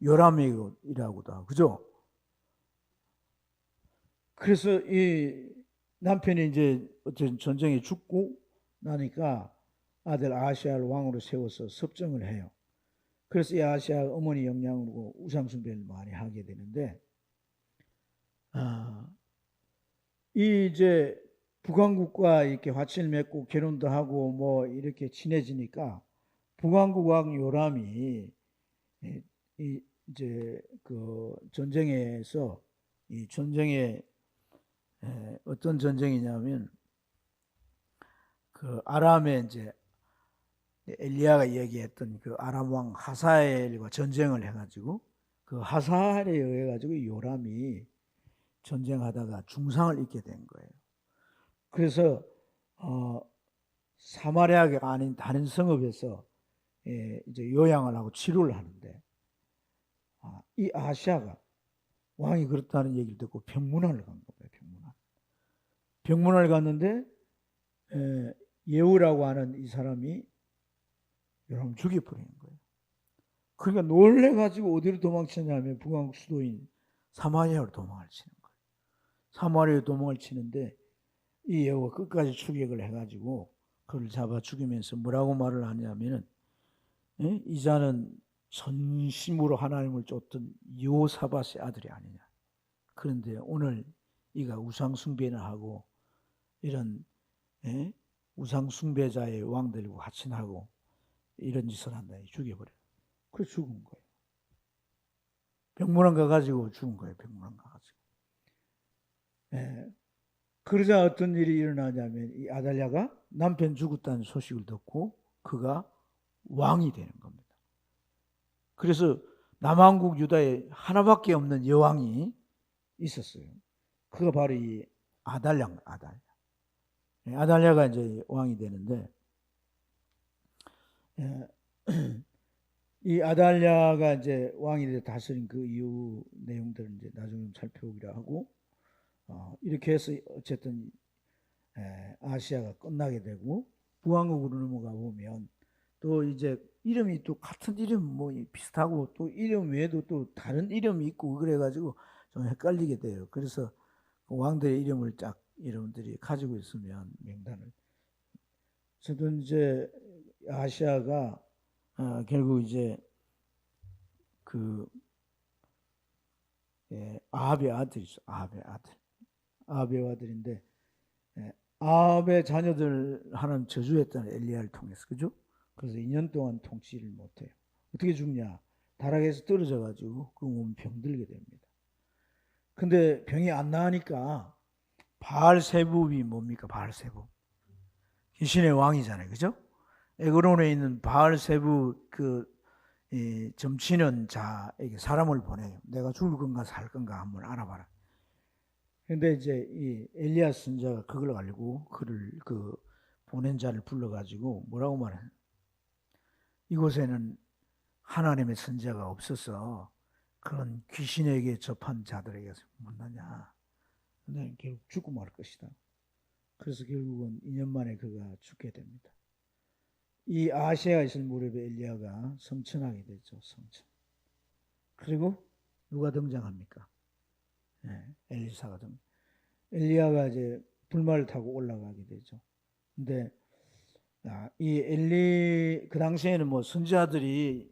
요람이라고도 하고, 그죠? 그래서 이 남편이 이제 어떤 전쟁에 죽고 나니까 아들 아하시아를 왕으로 세워서 섭정을 해요. 그래서 이 아시아 어머니 영향으로 우상숭배를 많이 하게 되는데, 이 이제 북왕국과 이렇게 화친을 맺고 결혼도 하고 뭐 이렇게 친해지니까 북왕국 왕 요람이 이 이제 그 전쟁에서 이 전쟁에 어떤 전쟁이냐면 그 아람의 이제 엘리야가 얘기했던 그 아람 왕 하사엘과 전쟁을 해가지고 그 하사엘에 의해 가지고 요람이 전쟁하다가 중상을 입게 된 거예요. 그래서 사마리아가 아닌 다른 성읍에서 이제 요양을 하고 치료를 하는데 이 아시아가 왕이 그렇다는 얘기를 듣고 병문안을 간 거예요. 병문안을 갔는데 예후라고 하는 이 사람이 요람을 죽여버리는 거예요. 그러니까 놀래가지고 어디로 도망치냐면 북왕국 수도인 사마리아로 도망을 치는 거예요. 사마리아로 도망을 치는데 이 예후가 끝까지 추격을 해가지고 그를 잡아 죽이면서 뭐라고 말을 하냐면은 이 자는 전심으로 하나님을 쫓던 여호사밧의 아들이 아니냐. 그런데 오늘 이가 우상숭배나 하고 이런 우상숭배자의 왕들과 화친하고 이런 짓을 한다니 죽여버려요. 그래서 죽은 거예요. 병문안 가가지고 죽은 거예요. 병문안 가가지고. 그러자 어떤 일이 일어나냐면 이 아달랴가 남편 죽었다는 소식을 듣고 그가 왕이 되는 겁니다. 그래서 남왕국 유다에 하나밖에 없는 여왕이 있었어요. 그가 바로 이 아달랴. 아달랴가 이제 왕이 되는데 이 아달랴가 이제 왕이 돼 다스린 그 이후 내용들을 이제 나중에 살펴보기로 하고 이렇게 해서 어쨌든 아시아가 끝나게 되고 북왕국으로 넘어가 보면 또 이제 이름이 또 같은 이름 뭐 비슷하고 또 이름 외에도 또 다른 이름이 있고 그래가지고 좀 헷갈리게 돼요. 그래서 왕들의 이름을 쫙 여러분들이 가지고 있으면 명단을 저도 이제 아시아가 결국 이제 그 아합의 아들이죠. 아합의 아들인데 아합의 자녀들 하나님 저주했다는 엘리야를 통해서 그죠? 그래서 2년 동안 통치를 못해요. 어떻게 죽냐? 다락에서 떨어져 가지고 그 몸 병들게 됩니다. 근데 병이 안 나으니까 바알세붑이 뭡니까? 바알세붑 귀신의 왕이잖아요, 그죠? 에그론에 있는 바알세붑 그 점치는 자에게 사람을 보내요. 내가 죽을 건가 살 건가 한번 알아봐라. 근데 이제 이 엘리야 선자가 그걸 알고 그를 그 보낸 자를 불러가지고 뭐라고 말해? 이곳에는 하나님의 선자가 없어서 그런 귀신에게 접한 자들에게서 만나냐. 근데 결국 죽고 말 것이다. 그래서 결국은 2년 만에 그가 죽게 됩니다. 이 아시아에 있을 무렵에 엘리야가 성천하게 되죠. 성천. 그리고 누가 등장합니까? 엘리사가 등장. 엘리야가 이제 불말을 타고 올라가게 되죠. 근데 그 당시에는 뭐 선지자들이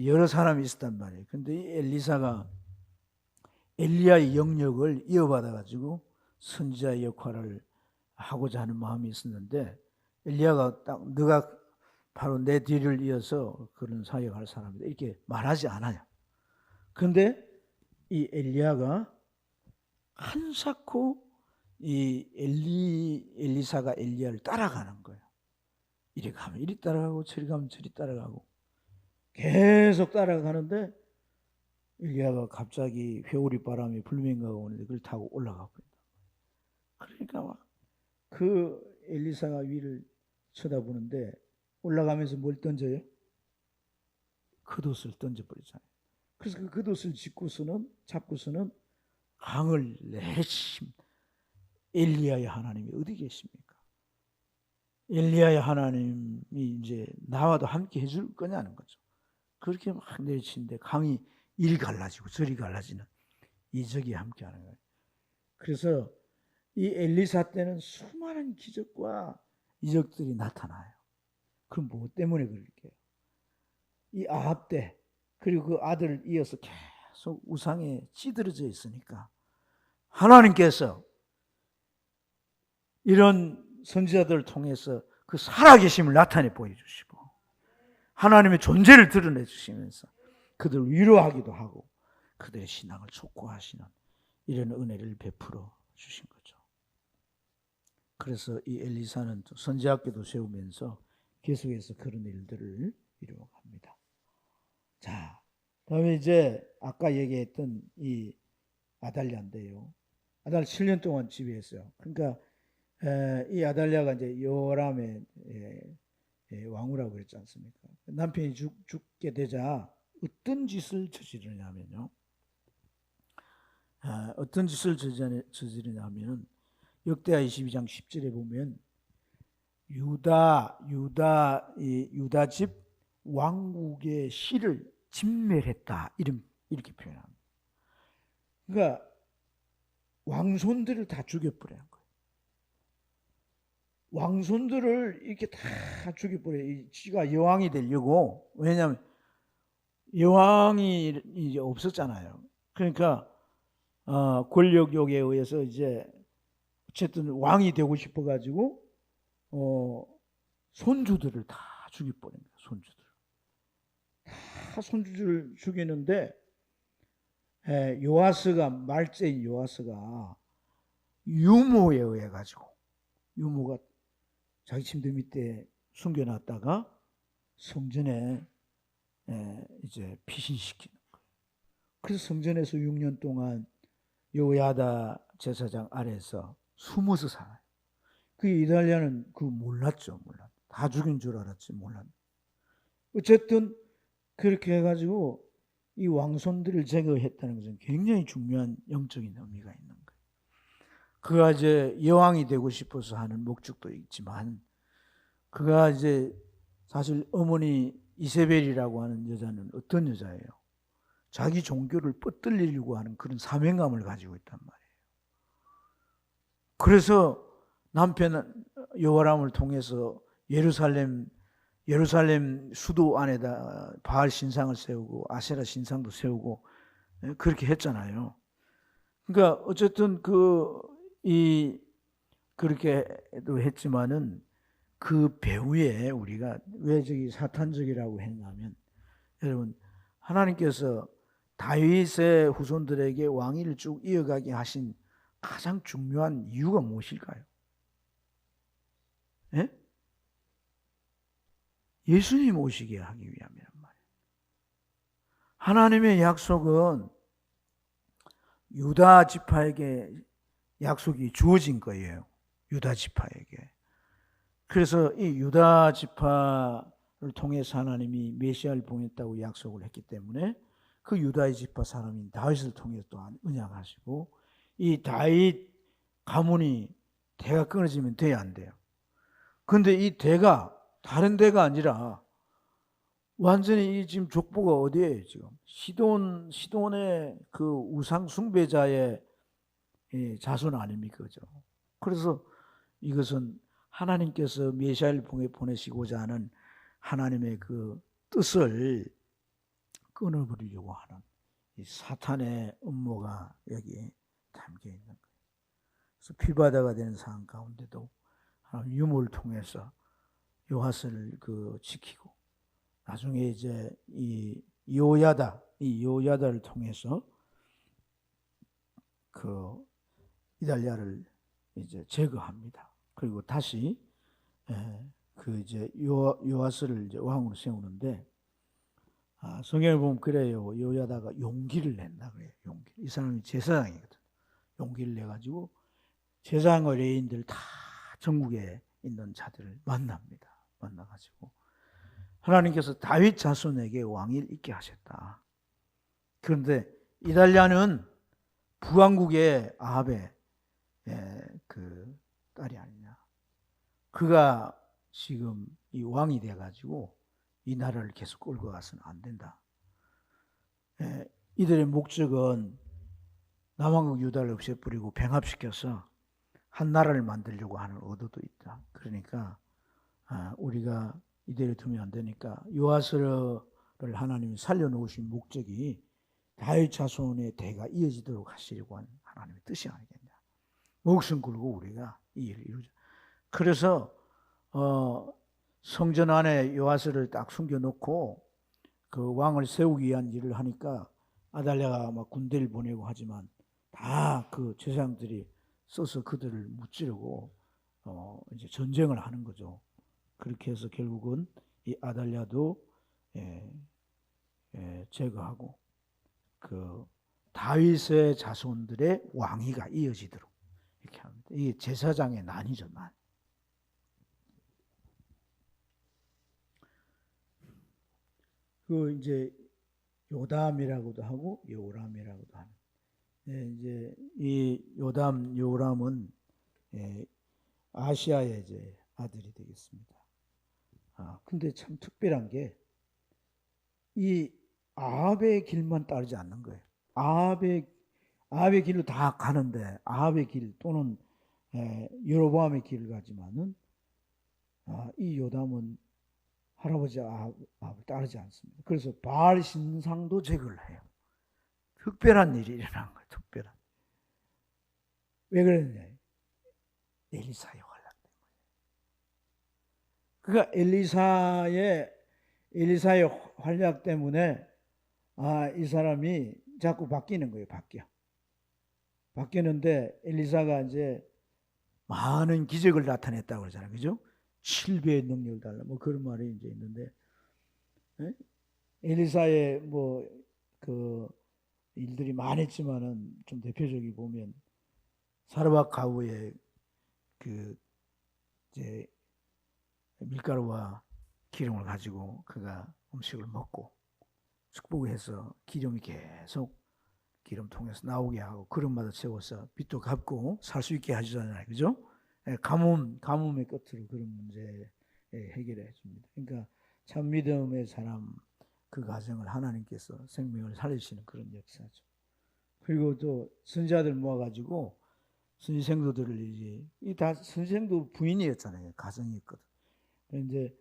여러 사람이 있었단 말이에요. 근데 이 엘리사가 엘리야의 영역을 이어받아 가지고 선지자의 역할을 하고자 하는 마음이 있었는데 엘리야가 딱 너가 바로 내 뒤를 이어서 그런 사역할 사람이다 이렇게 말하지 않아요. 그런데 이 엘리야가 한사코 이 엘리사가 엘리야를 따라가는 거예요. 이리 가면 이리 따라가고 저리 가면 저리 따라가고 계속 따라가는데 엘리야가 갑자기 회오리 바람이 불명가가 오는데 그걸 타고 올라가 버린다. 그러니까 막 그 엘리사가 위를 쳐다보는데 올라가면서 뭘 던져요? 겉옷을 던져버리잖아요. 그래서 그 겉옷을 잡고서는 강을 내심 엘리야의 하나님이 어디 계십니까? 엘리야의 하나님이 이제 나와도 함께 해줄 거냐는 거죠. 그렇게 막 내치는데 강이 이리 갈라지고 저리 갈라지는 이적이 함께하는 거예요. 그래서 이 엘리사 때는 수많은 기적과 이적들이 나타나요. 그럼 뭐 때문에 그럴게요? 이 아합 때 그리고 그 아들 이어서 계속 우상에 찌들어져 있으니까 하나님께서 이런 선지자들을 통해서 그 살아계심을 나타내 보여주시고 하나님의 존재를 드러내 주시면서 그들을 위로하기도 하고 그들의 신앙을 촉구하시는 이런 은혜를 베풀어 주신 거죠. 그래서 이 엘리사는 선지학교도 세우면서 계속해서 그런 일들을 이루어갑니다. 자, 다음에 이제 아까 얘기했던 이 아달랴인데요. 아달랴 7년 동안 지배했어요. 그러니까 이 아달랴가 이제 요람의 왕후라고 그랬지 않습니까? 남편이 죽게 되자 어떤 짓을 저지르냐면요. 어떤 짓을 저지르냐면은 역대하 22장 10절에 보면 유다 집 왕국의 씨를 진멸했다 이렇게 표현합니다. 그러니까 왕손들을 다 죽여버리는 거예요. 왕손들을 이렇게 다 죽여버려요. 지가 여왕이 되려고. 왜냐하면 여왕이 이제 없었잖아요. 그러니까 권력욕에 의해서 이제 어쨌든 왕이 되고 싶어가지고 손주들을 다 죽여버린 거예요. 손주들 다 손주들을 죽이는데 요아스가 말제인 요아스가 유모에 의해 가지고 유모가 자기 침대 밑에 숨겨놨다가 성전에 이제 피신시키는 거예요. 그래서 성전에서 6년 동안 요야다 제사장 아래에서 숨어서 살아요. 그 이달랴는 그거 몰랐죠. 다 죽인 줄 알았지 몰랐네. 어쨌든 그렇게 해가지고 이 왕손들을 제거했다는 것은 굉장히 중요한 영적인 의미가 있는 거예요. 그가 이제 여왕이 되고 싶어서 하는 목적도 있지만 그가 이제 사실 어머니 이세벨이라고 하는 여자는 어떤 여자예요? 자기 종교를 뻗들리려고 하는 그런 사명감을 가지고 있단 말이에요. 그래서 남편 여호람을 통해서 예루살렘 수도 안에다 바알 신상을 세우고 아세라 신상도 세우고 그렇게 했잖아요. 그러니까 어쨌든 그렇게도 했지만은 그 배후에 우리가 왜 저기 사탄적이라고 했냐면 여러분 하나님께서 다윗의 후손들에게 왕위를 쭉 이어가게 하신 가장 중요한 이유가 무엇일까요? 예? 예수님 오시게 하기 위함이란 말이에요. 하나님의 약속은 유다 지파에게 약속이 주어진 거예요. 유다 지파에게. 그래서 이 유다 지파를 통해서 하나님이 메시아를 보냈다고 약속을 했기 때문에 그 유다의 지파 사람인 다윗을 통해서 또한 언약하시고 이 다윗 가문이 대가 끊어지면 돼야 안 돼요. 그런데 이 대가 다른 대가 아니라 완전히 이 지금 족보가 어디에요? 지금 시돈의 그 우상 숭배자의 자손 아닙니까? 그죠? 그래서 이것은 하나님께서 메시아를 보내시고자 하는 하나님의 그 뜻을 끊어버리려고 하는 이 사탄의 음모가 여기에 담겨 있는 거예요. 그래서 피바다가 되는 상황 가운데도 하나님 유모를 통해서 요하스를 지키고 나중에 이제 이 요야다를 통해서 그 이달랴를 이제 제거합니다. 그리고 다시 그 이제 요아스를 이제 왕으로 세우는데 성경에 보면 그래요. 요야다가 용기를 낸다 그래요. 용기. 이 사람이 제사장이거든. 용기를 내 가지고 제사장과 레위인들 다 전국에 있는 자들을 만납니다. 만나 가지고 하나님께서 다윗 자손에게 왕위를 있게 하셨다. 그런데 이달랴는 북왕국의 아합의 그 딸이 아니냐. 그가 지금 이 왕이 돼가지고 이 나라를 계속 끌고 가서는 안 된다. 이들의 목적은 남왕국 유다를 없애버리고 병합시켜서 한 나라를 만들려고 하는 의도도 있다. 그러니까 우리가 이대로 두면 안 되니까 요아스를 하나님이 살려놓으신 목적이 다윗 자손의 대가 이어지도록 하시려고 한 하나님의 뜻이 아니겠냐. 목숨 걸고 우리가 이 일을 이루자. 그래서 성전 안에 요아스를 딱 숨겨놓고 그 왕을 세우기 위한 일을 하니까 아달랴가 막 군대를 보내고 하지만 다 그 제사장들이 써서 그들을 무찌르고 이제 전쟁을 하는 거죠. 그렇게 해서 결국은 이 아달랴도 제거하고 그 다윗의 자손들의 왕위가 이어지도록 이렇게 합니다. 이게 제사장의 난이죠, 난. 그 이제 요담이라고도 하고 요람이라고도 하는. 이제 이 요담, 요람은 아시아의 이제 아들이 되겠습니다. 근데 참 특별한 게 이 아합의 길만 따르지 않는 거예요. 아합의 길로 다 가는데 아합의 길 또는 여로보암의 길을 가지만은 이 요담은 할아버지 아합을 따르지 않습니다. 그래서 바알 신상도 제거를 해요. 특별한 일이 일어난 거예요. 특별한. 왜 그랬냐? 엘리사의 활약 때문에. 그러니까 엘리사의 활약 때문에 이 사람이 자꾸 바뀌는 거예요. 바뀌는데 엘리사가 이제 많은 기적을 나타냈다고 그러잖아요. 그죠? 7배의 능력을 달라. 뭐 그런 말이 이제 있는데 엘리사의 뭐 그 일들이 많았지만은 좀 대표적이 보면 사르밧 가우의 그 이제 밀가루와 기름을 가지고 그가 음식을 먹고 축복해서 기름이 계속 기름통에서 나오게 하고 그릇마다 채워서 빚도 갚고 살 수 있게 하시잖아요. 그죠? 가뭄의 끝으로 그런 문제 해결해 줍니다. 그러니까 참 믿음의 사람 그 가정을 하나님께서 생명을 살리시는 그런 역사죠. 그리고 또 선지자들 모아가지고 선지생도들을 이제 다 선지생도 부인이었잖아요. 가정이었거든. 이제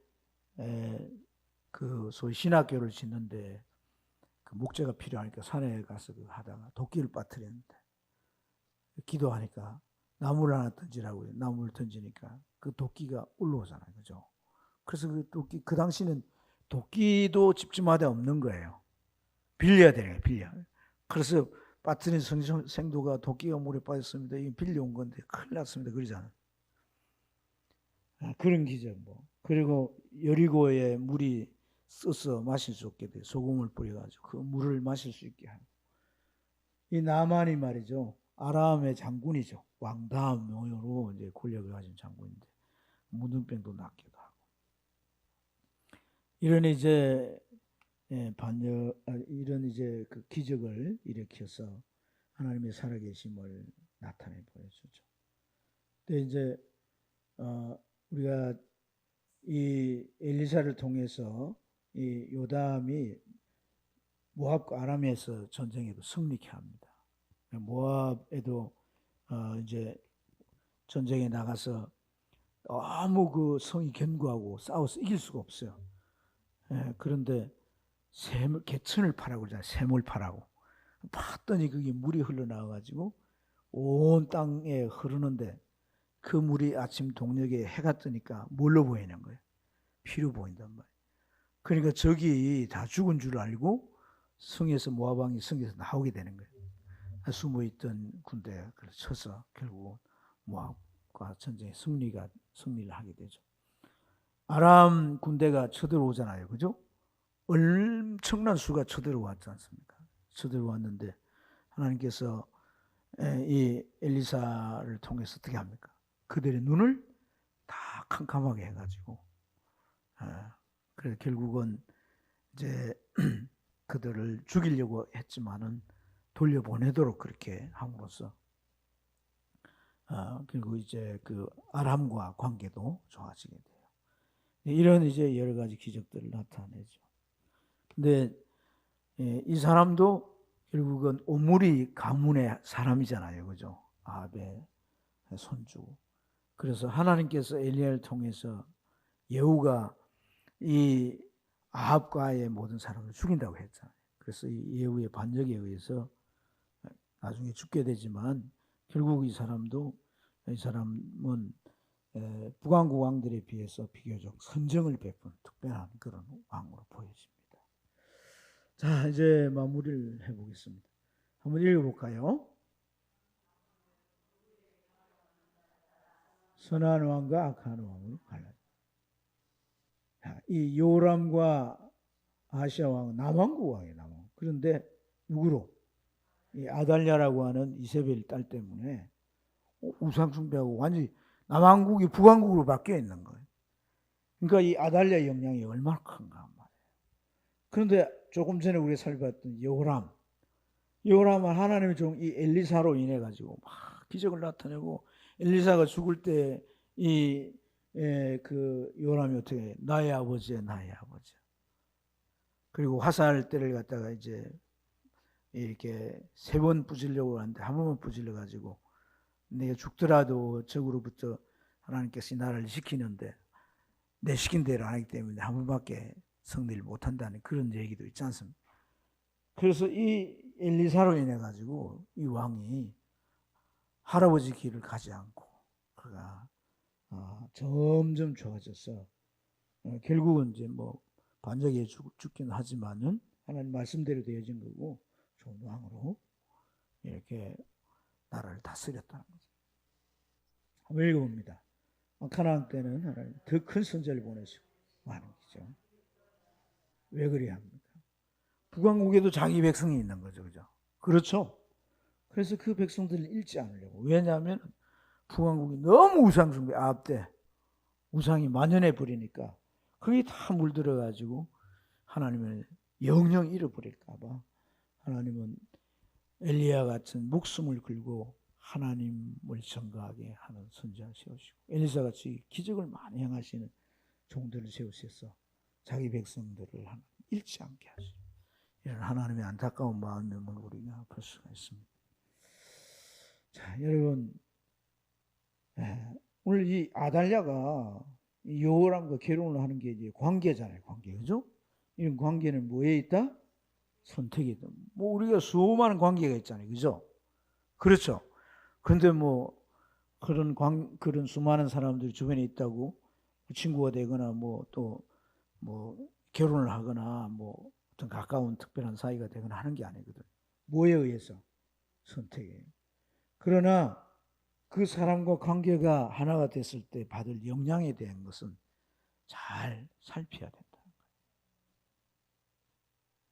그 소위 신학교를 짓는데 그 목재가 필요하니까 산에 가서 그 하다가 도끼를 빠뜨렸는데 기도하니까 나무를 하나 던지라고 해요. 나무를 던지니까 그 도끼가 올라오잖아요. 그죠? 그래서 그 도끼, 그 당시는 도끼도 집집마다 없는 거예요. 빌려야 되는 거예요. 그래서 빠뜨린 생도가 도끼가 물에 빠졌습니다. 이거 빌려온 건데 큰일 났습니다. 그러잖아요. 그런 기적 뭐. 그리고 여리고에 물이 써서 마실 수 없게 돼. 소금을 뿌려가지고 그 물을 마실 수 있게 하는. 이 나만이 말이죠. 아람의 장군이죠. 왕다음 명으로 이제 권력을 가진 장군인데 문둥병도 낫기도 하고. 이런 이제 이런 이제 그 기적을 일으켜서 하나님의 살아계심을 나타내 보여주죠. 근데 이제 우리가 이 엘리사를 통해서 이 요담이 모압과 아람에서 전쟁에도 승리케 합니다. 모압에도 이제 전쟁에 나가서 너무 그 성이 견고하고 싸워서 이길 수가 없어요. 그런데 개천을 파라고 그러잖아요. 샘을 파라고. 봤더니 그게 물이 흘러나와가지고 온 땅에 흐르는데 그 물이 아침 동력에 해가 뜨니까 뭘로 보이는 거예요? 피로 보인단 말이에요. 그러니까 적이 다 죽은 줄 알고 모압 성에서 나오게 되는 거예요. 숨어있던 군대가 쳐서 결국 모압과 전쟁에 승리를 하게 되죠. 아람 군대가 쳐들어오잖아요. 그죠? 엄청난 수가 쳐들어왔지 않습니까? 쳐들어왔는데 하나님께서 이 엘리사를 통해서 어떻게 합니까? 그들의 눈을 다 캄캄하게 해가지고 그래서 결국은 이제 그들을 죽이려고 했지만은 돌려보내도록 그렇게 함으로써 결국 이제 그 아람과 관계도 좋아지게 돼요. 이런 이제 여러 가지 기적들을 나타내죠. 근데 이 사람도 결국은 오므리 가문의 사람이잖아요, 그죠? 아합의 손주. 그래서 하나님께서 엘리야를 통해서 예후가 이 아합과의 모든 사람을 죽인다고 했잖아요. 그래서 이 예후의 반역에 의해서 나중에 죽게 되지만 결국 이 사람은 북왕국 왕들에 비해서 비교적 선정을 베푼 특별한 그런 왕으로 보여집니다. 자, 이제 마무리를 해보겠습니다. 한번 읽어볼까요? 선한 왕과 악한 왕으로 갈라져. 이 요람과 아시아 왕은 남왕국 왕이에요. 남왕국. 그런데 누구로? 이 아달랴라고 하는 이세벨 딸 때문에 우상 숭배하고 완전히 남왕국이 북왕국으로 바뀌어 있는 거예요. 그러니까 이 아달랴 영향이 얼마나 큰가 말이에요. 그런데 조금 전에 우리가 살펴봤던 여호람은 하나님의 종 이 엘리사로 인해 가지고 막 기적을 나타내고 엘리사가 죽을 때 그 여호람이 어떻게 해? 나의 아버지야, 나의 아버지. 그리고 화살 때를 갖다가 이제 이렇게 3번 부질려고 하는데 한 번만 부질러 가지고 내가 죽더라도 적으로부터 하나님께서 나를 지키는데 내 시킨 대로 안 하기 때문에 한 번밖에 승리를 못한다는 그런 얘기도 있지 않습니까? 그래서 이 엘리사로 인해 가지고 이 왕이 할아버지 길을 가지 않고 그가 점점 좋아져서 결국은 이제 뭐 반역에 죽긴 하지만은 하나님 말씀대로 되어진 거고 좋은 왕으로 이렇게 나라를 다스렸다는 거죠. 한번 읽어봅니다. 가나안 때는 하나님 더 큰 선지자를 보내시고 하는 거죠. 왜 그래야 합니까? 북왕국에도 자기 백성이 있는 거죠, 그죠? 그렇죠. 그래서 그 백성들을 잃지 않으려고. 왜냐하면 북왕국이 너무 우상숭배, 아합 때 우상이 만연해 버리니까 그게 다 물들어가지고 하나님을 영영 잃어버릴까봐 하나님은 엘리야 같은 목숨을 걸고 하나님을 전가하게 하는 선지자를 세우시고 엘리사같이 기적을 많이 행하시는 종들을 세우셔서 자기 백성들을 잃지 않게 하시고 이런 하나님의 안타까운 마음을 우리가 볼 수가 있습니다. 자, 여러분, 오늘 이 아달랴가 여호람과 결혼을 하는 게 이제 관계잖아요, 관계, 그죠? 이런 관계는 뭐에 있다? 선택에 있다. 뭐 우리가 수많은 관계가 있잖아요, 그죠? 그렇죠. 그런데 뭐 그런 수많은 사람들이 주변에 있다고 친구가 되거나 뭐 또 뭐 결혼을 하거나 뭐 어떤 가까운 특별한 사이가 되거나 하는 게 아니거든. 뭐에 의해서? 선택이에요. 그러나 그 사람과 관계가 하나가 됐을 때 받을 영향에 대한 것은 잘 살펴야 된다.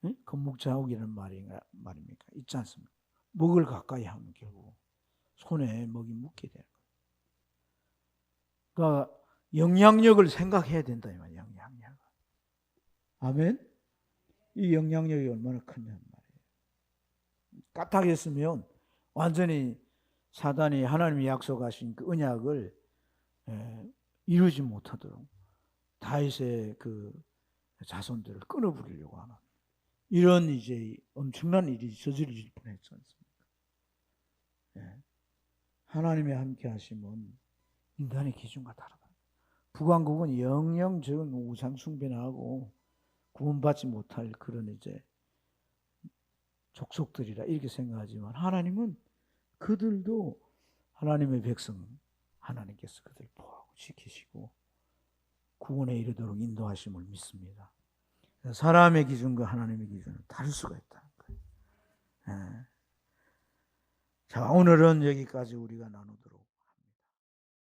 네? 건묵자욱이라는 말입니까? 있지 않습니까? 먹을 가까이 하면 결국 손에 먹이 묻게 되는 거예요. 그러니까 영향력을 생각해야 된다 이 말이에요. 영향력. 아멘. 이 영향력이 얼마나 크냐는 말이에요. 까딱했으면 완전히 사단이 하나님이 약속하신 그 언약을 이루지 못하도록 다윗의 그 자손들을 끊어버리려고 하는 이런 이제 엄청난 일이 저질질 뻔했지 않습니까? 하나님의 함께 하심은 인간의 기준과 다르다. 북왕국은 영영 적은 우상 숭배나 하고 구원받지 못할 그런 이제 족속들이라 이렇게 생각하지만 하나님은 그들도 하나님의 백성, 하나님께서 그들을 보호하고 지키시고 구원에 이르도록 인도하심을 믿습니다. 사람의 기준과 하나님의 기준은 다를 수가 있다는 거예요. 자, 오늘은 여기까지 우리가 나누도록